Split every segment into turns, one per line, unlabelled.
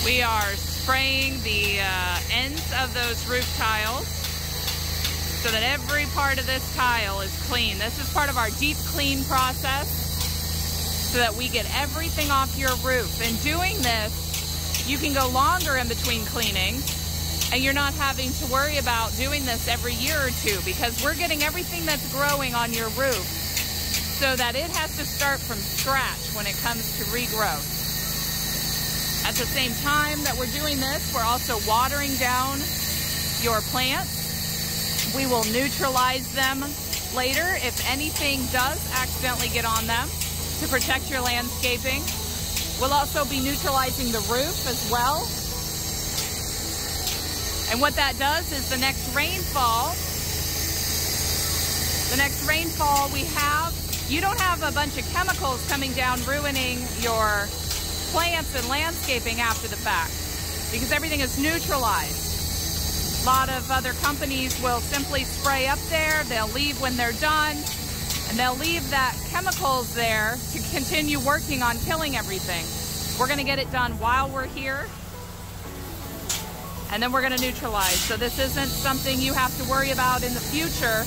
We are spraying the ends of those roof tiles so that every part of this tile is clean. This is part of our deep clean process so that we get everything off your roof. In doing this, you can go longer in between cleaning, and you're not having to worry about doing this every year or two, because we're getting everything that's growing on your roof so that it has to start from scratch when it comes to regrowth. At the same time that we're doing this, we're also watering down your plants. We will neutralize them later if anything does accidentally get on them to protect your landscaping. We'll also be neutralizing the roof as well. And what that does is the next rainfall we have, you don't have a bunch of chemicals coming down ruining your plants and landscaping after the fact, because everything is neutralized. A lot of other companies will simply spray up there, they'll leave when they're done, and they'll leave that chemicals there to continue working on killing everything. We're gonna get it done while we're here, and then we're gonna neutralize. So this isn't something you have to worry about in the future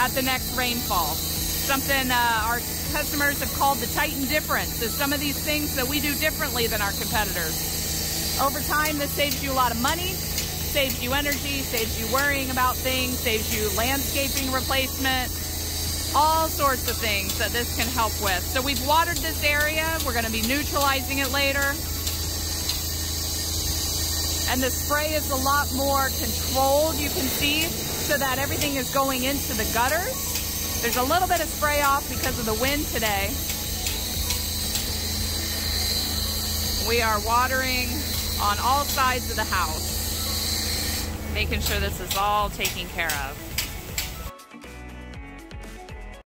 at the next rainfall. Something our customers have called the Titan difference, is some of these things that we do differently than our competitors. Over time, this saves you a lot of money, saves you energy, saves you worrying about things, saves you landscaping replacement, all sorts of things that this can help with. So we've watered this area, we're gonna be neutralizing it later. And the spray is a lot more controlled, you can see, so that everything is going into the gutters. There's a little bit of spray off because of the wind today. We are watering on all sides of the house, making sure this is all taken care of.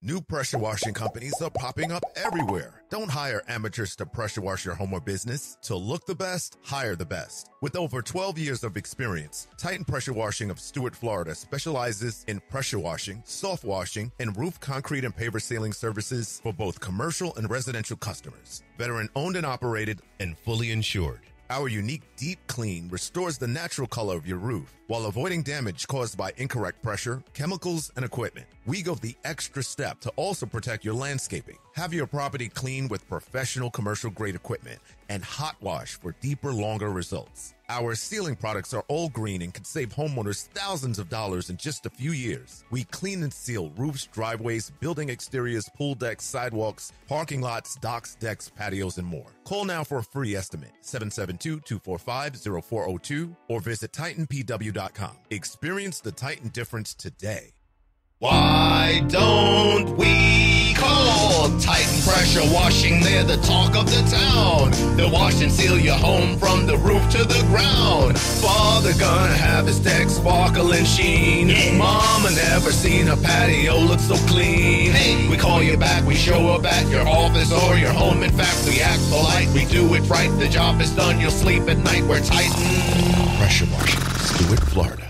New pressure washing companies are popping up everywhere. Don't hire amateurs to pressure wash your home or business. To look the best, hire the best. With over 12 years of experience, Titan Pressure Washing of Stuart, Florida specializes in pressure washing, soft washing, and roof concrete and paver sealing services for both commercial and residential customers. Veteran owned and operated and fully insured. Our unique deep clean restores the natural color of your roof while avoiding damage caused by incorrect pressure, chemicals, and equipment. We go the extra step to also protect your landscaping. Have your property cleaned with professional commercial grade equipment and hot wash for deeper, longer results. Our sealing products are all green and can save homeowners thousands of dollars in just a few years. We clean and seal roofs, driveways, building exteriors, pool decks, sidewalks, parking lots, docks, decks, patios, and more. Call now for a free estimate, 772-245-0402, or visit TitanPW.com. Experience the Titan difference today.
Why don't we call Titan Pressure Washing? They're the talk of the town. They'll wash and seal your home from the roof to the ground. Father gonna have his deck sparkle and sheen. Yeah. Mama never seen a patio look so clean. Hey. We call you back, we show up at your office or your home. In fact, we act polite, we do it right. The job is done, you'll sleep at night. We're Titan
Pressure Washing, Stuart, Florida.